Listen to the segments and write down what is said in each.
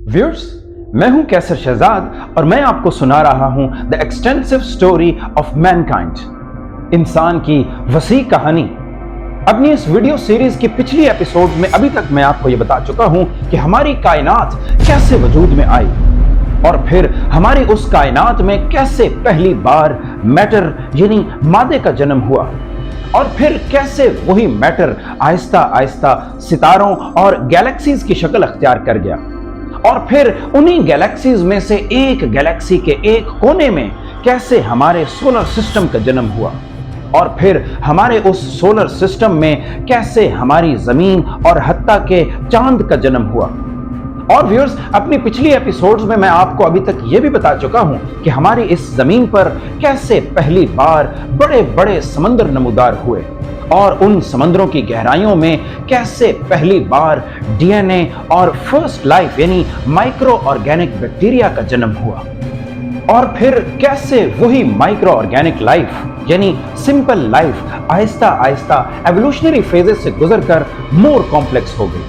Viewers, मैं हूं कैसर शहजाद और मैं आपको सुना रहा हूं the extensive story of Mankind, इंसान की वसी कहानी। अपनी इस वीडियो सीरीज की पिछली एपिसोड में अभी तक मैं आपको यह बता चुका हूं कि हमारी कायनात कैसे वजूद में आई और फिर हमारी उस कायनात में कैसे पहली बार मैटर यानी मादे का जन्म हुआ और फिर कैसे वही मैटर आहिस्ता आहिस्ता सितारों और गैलेक्सीज की शक्ल अख्तियार कर गया और फिर उन्हीं गैलेक्सीज में से एक गैलेक्सी के एक कोने में कैसे हमारे सोलर सिस्टम का जन्म हुआ और फिर हमारे उस सोलर सिस्टम में कैसे हमारी जमीन और हत्ता के चांद का जन्म हुआ। और व्यूअर्स, अपनी पिछली एपिसोड्स में मैं आपको अभी तक यह भी बता चुका हूं कि हमारी इस जमीन पर कैसे पहली बार बड़े बड़े समंदर नमूदार हुए और उन समंदरों की गहराइयों में कैसे पहली बार डीएनए और फर्स्ट लाइफ यानी माइक्रो ऑर्गेनिक बैक्टीरिया का जन्म हुआ और फिर कैसे वही माइक्रो ऑर्गेनिक लाइफ यानी simple life Aahista Aahista evolutionary phases से गुजरकर मोर कॉम्प्लेक्स हो गई।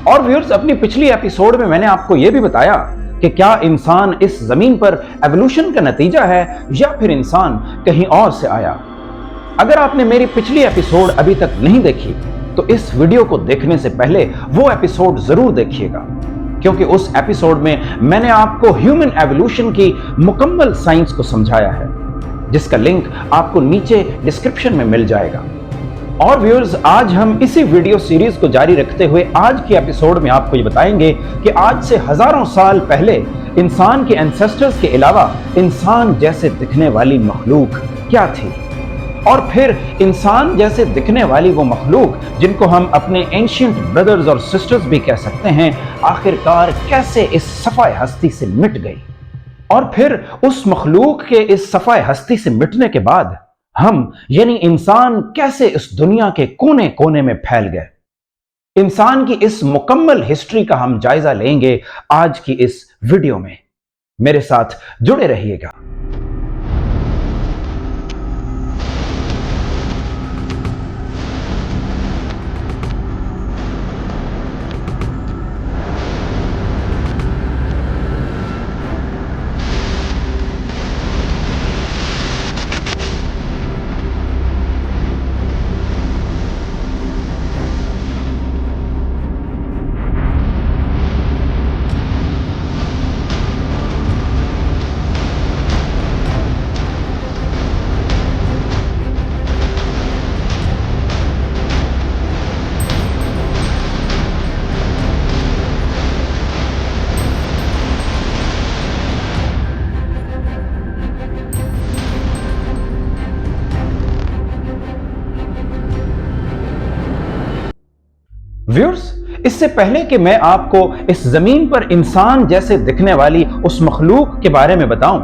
और व्यूअर्स, अपनी पिछली एपिसोड में मैंने आपको यह भी बताया कि क्या इंसान इस जमीन पर एवोल्यूशन का नतीजा है या फिर इंसान कहीं और से आया। अगर आपने मेरी पिछली एपिसोड अभी तक नहीं देखी तो इस वीडियो को देखने से पहले वो एपिसोड जरूर देखिएगा, क्योंकि उस एपिसोड में मैंने आपको ह्यूमन एवोल्यूशन की मुकम्मल साइंस को समझाया है, जिसका लिंक आपको नीचे डिस्क्रिप्शन में मिल जाएगा। और व्यूअर्स, आज हम इसी वीडियो सीरीज को जारी रखते हुए आज की एपिसोड में आपको ये बताएंगे कि आज से हजारों साल पहले इंसान के एंसेस्टर्स के अलावा इंसान जैसे दिखने वाली मखलूक क्या थी और फिर इंसान जैसे दिखने वाली वो मखलूक जिनको हम अपने एंशिएंट ब्रदर्स और सिस्टर्स भी कह सकते हैं, आखिरकार कैसे इस सफाए हस्ती से मिट गई और फिर उस मखलूक के इस सफाए हस्ती से मिटने के बाद हम यानी इंसान कैसे इस दुनिया के कोने कोने में फैल गए। इंसान की इस मुकम्मल हिस्ट्री का हम जायजा लेंगे आज की इस वीडियो में। मेरे साथ जुड़े रहिएगा। व्यूअर्स, इससे पहले कि मैं आपको इस जमीन पर इंसान जैसे दिखने वाली उस मखलूक के बारे में बताऊं,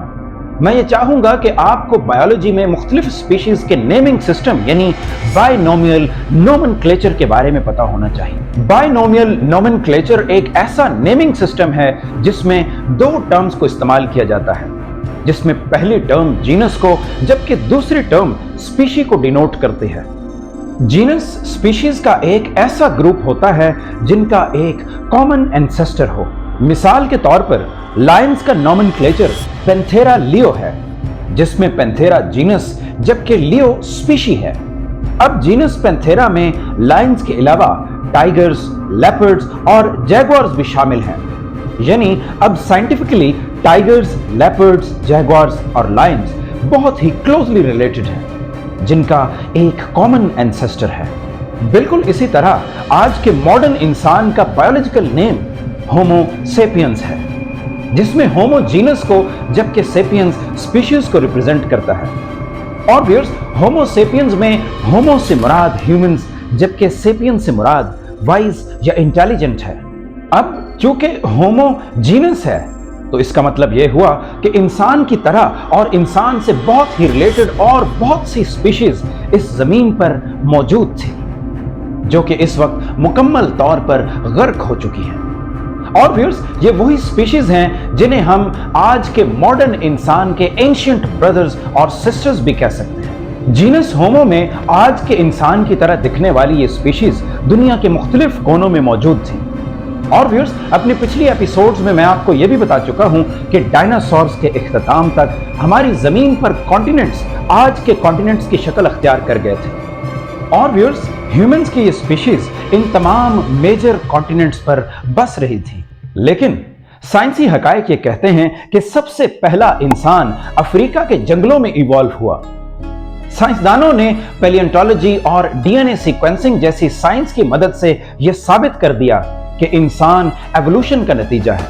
मैं ये चाहूंगा कि आपको बायोलॉजी में मुख्तलिफ स्पीशीज के नेमिंग सिस्टम यानी बायनोमियल नोमेनक्लेचर के बारे में पता होना चाहिए। बायनोमियल नोमेनक्लेचर एक ऐसा नेमिंग सिस्टम है जिसमें दो टर्म्स को इस्तेमाल किया जाता है, जिसमें पहली टर्म जीनस को जबकि दूसरी टर्म स्पीशी को डिनोट करती है। जीनस स्पीशीज का एक ऐसा ग्रुप होता है जिनका एक कॉमन एंसेस्टर हो। मिसाल के तौर पर लायंस का नोमेनक्लेचर पैंथेरा लियो है, जिसमें पैंथेरा जीनस जबकि लियो स्पीशी है। अब जीनस पैंथेरा में लायंस के अलावा टाइगर्स, लेपर्ड्स और जैगुआर्स भी शामिल हैं। यानी अब साइंटिफिकली टाइगर्स, लेपर्ड्स, जैगुआर्स और लायंस बहुत ही क्लोजली रिलेटेड हैं, जिनका एक कॉमन एंसेस्टर है। बिल्कुल इसी तरह आज के मॉडर्न इंसान का बायोलॉजिकल नेम होमो सेपियंस है, जिसमें होमो जीनस को जबकि सेपियंस स्पीशीज को रिप्रेजेंट करता है। और व्यूअर्स, होमो सेपियंस में होमो से मुराद ह्यूमंस जबकि सेपियंस से मुराद वाइज या इंटेलिजेंट है। अब चूंकि होमो जीनस है तो इसका मतलब यह हुआ कि इंसान की तरह और इंसान से बहुत ही रिलेटेड और बहुत सी स्पीशीज इस जमीन पर मौजूद थी, जो कि इस वक्त मुकम्मल तौर पर गर्क हो चुकी हैं। और व्यूअर्स, ये वही स्पीशीज हैं जिन्हें हम आज के मॉडर्न इंसान के एंशिएंट ब्रदर्स और सिस्टर्स भी कह सकते हैं। जीनस होमो में आज के इंसान की तरह दिखने वाली ये स्पीशीज दुनिया के मुख्तलिफ कोनों में मौजूद थी। और व्यूअर्स, अपनी पिछली एपिसोड्स में मैं आपको यह भी बता चुका हूं कि डायनासोर्स के इख्तिताम तक हमारी जमीन पर कॉन्टिनेंट्स आज के कॉन्टिनेंट्स की शक्ल अख्तियार कर गए थे। और व्यूअर्स, ह्यूमंस की ये स्पीशीज इन तमाम मेजर कॉन्टिनेंट्स पर बस रही थी। लेकिन साइंसी हकायक ये कहते हैं कि सबसे पहला इंसान अफ्रीका के जंगलों में इवॉल्व हुआ। साइंसदानों ने पैलियोंटोलॉजी और डीएनए सीक्वेंसिंग जैसी साइंस की मदद से यह साबित कर दिया कि इंसान एवोल्यूशन का नतीजा है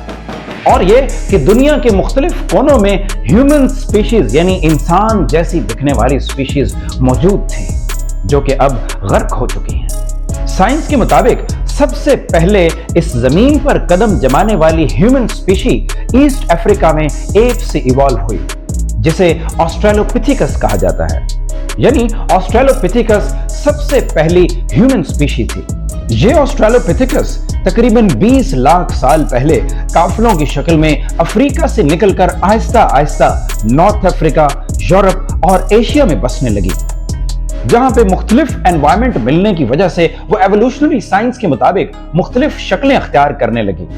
और यह कि दुनिया के मुख्तलिफ कोनों में ह्यूमन स्पीशीज यानी इंसान जैसी दिखने वाली स्पीशीज मौजूद थी जो कि अब गर्क हो चुकी हैं। साइंस के मुताबिक सबसे पहले इस जमीन पर कदम जमाने वाली ह्यूमन स्पीशी ईस्ट अफ्रीका में एप से इवॉल्व हुई जिसे ऑस्ट्रेलोपिथेकस कहा जाता है। यानी ऑस्ट्रेलोपिथेकस सबसे पहली ह्यूमन स्पीशी थी। ये ऑस्ट्रेलोपिथेकस तकरीबन 20 लाख साल पहले काफिलों की शक्ल में अफ्रीका से निकलकर Aahista Aahista north Africa, Europe और एशिया में बसने लगी, जहां पे मुख्तलिफ एनवायरमेंट मिलने की वजह से वो एवोल्यूशनरी साइंस के मुताबिक मुख्तलिफ शक्लें अख्तियार करने लगी।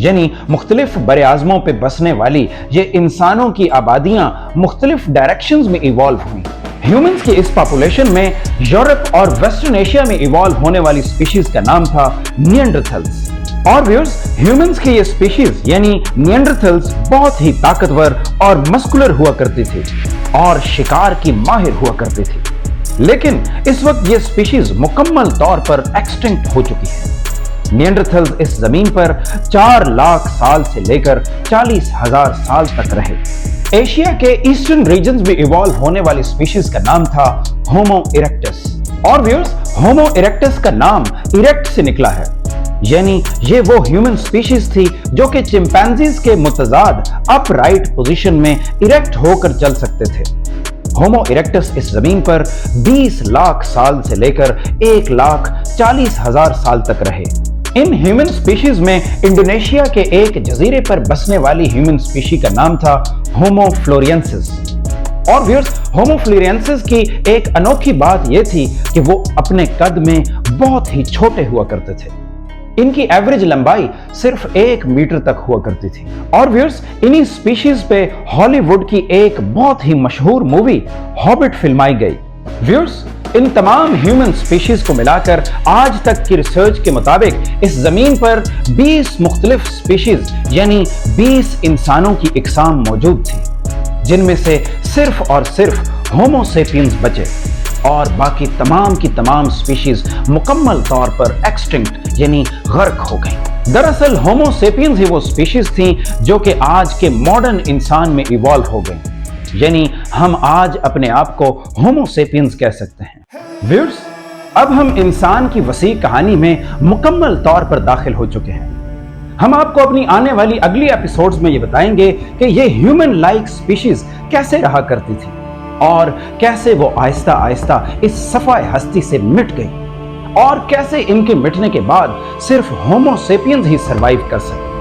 यानी मुख्तलिफ बरे-आज़मों पे बसने वाली ये इंसानों की आबादियां मुख्तलिफ डायरेक्शंस में इवॉल्व हुई। ह्यूमंस की इस पॉपुलेशन में यूरोप और वेस्टर्न एशिया में इवॉल्व होने वाली स्पीशीज का नाम था निएंडरथल्स। और व्यूअर्स, ह्यूमंस की ये स्पीशीज यानी निएंडरथल्स बहुत ही ताकतवर और मस्कुलर हुआ करती थी और शिकार की माहिर हुआ करती थी। लेकिन इस वक्त ये स्पीशीज मुकम्मल तौर पर एक्सटिंक्ट हो चुकी है। निएंडरथल्स इस जमीन पर 4 लाख साल से लेकर 40,000 साल तक रहे। एशिया के ईस्टर्न रीजन्स में इवॉल्व होने वाली स्पीशीज का नाम था होमो इरेक्टस। और व्यूअर्स, होमो इरेक्टस का नाम इरेक्ट से निकला है, यानी ये वो ह्यूमन स्पीशीज थी जो कि चिंपैंजीज के मुतजाद अपराइट पोजीशन में इरेक्ट होकर चल सकते थे। होमो इरेक्टस इस जमीन पर 20 लाख साल से लेकर 1,40,000 साल तक रहे। इन ह्यूमन स्पीशीज में इंडोनेशिया के एक जजीरे पर बसने वाली ह्यूमन स्पीशी का नाम था होमो फ्लोरिएंसिस। और व्यूअर्स, होमो फ्लोरिएंसिस की एक अनोखी बात यह थी कि वो अपने कद में बहुत ही छोटे हुआ करते थे। इनकी एवरेज लंबाई सिर्फ 1 मीटर तक हुआ करती थी। और व्यूअर्स, इन्हीं स्पीशीज पे हॉलीवुड की एक बहुत ही मशहूर मूवी हॉबिट फिल्माई गई। व्यूअर्स, इन तमाम ह्यूमन स्पीशीज को मिलाकर आज तक की रिसर्च के मुताबिक इस जमीन पर 20 मुख्तलिफ स्पीशीज यानी 20 इंसानों की इकसाम मौजूद थी, जिनमें से सिर्फ और सिर्फ होमो सेपियंस बचे और बाकी तमाम की तमाम स्पीशीज मुकम्मल तौर पर एक्सटिंक्ट यानी गर्क हो गई। दरअसल होमो सेपियंस ही वो स्पीशीज थी जो कि आज के मॉडर्न इंसान में इवॉल्व हो गई, यानी हम आज अपने आप को होमो सेपियंस कह सकते हैं। व्यूअर्स, अब हम इंसान की वसी कहानी में मुकम्मल तौर पर दाखिल हो चुके हैं। हम आपको अपनी आने वाली अगली एपिसोड्स में ये बताएंगे कि ये ह्यूमन लाइक स्पीशीज कैसे रहा करती थी और कैसे वो आहिस्ता आहिस्ता इस सफाए हस्ती से मिट गई और कैसे इनके मिटने के बाद सिर्फ होमो सेपियंस ही सरवाइव कर सके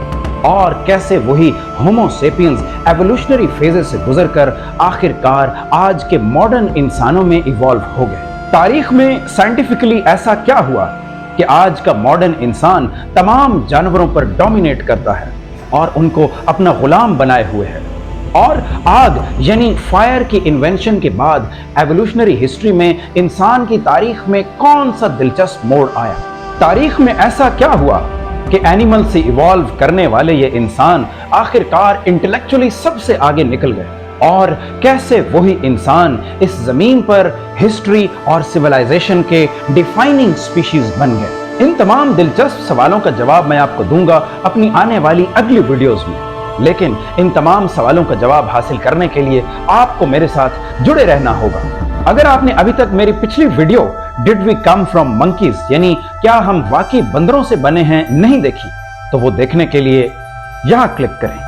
और कैसे वही होमो सेपियंस एवोल्यूशनरी फेजेस से गुजरकर आखिरकार आज के मॉडर्न इंसानों में इवॉल्व हो गए। तारीख में साइंटिफिकली ऐसा क्या हुआ कि आज का मॉडर्न इंसान तमाम जानवरों पर डोमिनेट करता है और उनको अपना गुलाम बनाए हुए है। और आग यानी फायर की इन्वेंशन के बाद एवोल्यूशनरी हिस्ट्री में इंसान की तारीख में कौन सा दिलचस्प मोड़ आया? तारीख में ऐसा क्या हुआ कि एनिमल से इवॉल्व करने वाले ये इंसान आखिरकार इंटेलेक्चुअली सबसे आगे निकल गए और कैसे वही इंसान इस जमीन पर हिस्ट्री और सिविलाइजेशन के डिफाइनिंग स्पीशीज बन गए? इन तमाम दिलचस्प सवालों का जवाब मैं आपको दूंगा अपनी आने वाली अगली वीडियोस में। लेकिन इन तमाम सवालों का जवाब हासिल करने के लिए आपको मेरे साथ जुड़े रहना होगा। अगर आपने अभी तक मेरी पिछली video did we come from monkeys यानी क्या हम वाकई बंदरों से बने हैं नहीं देखी, तो वो देखने के लिए यहां क्लिक करें।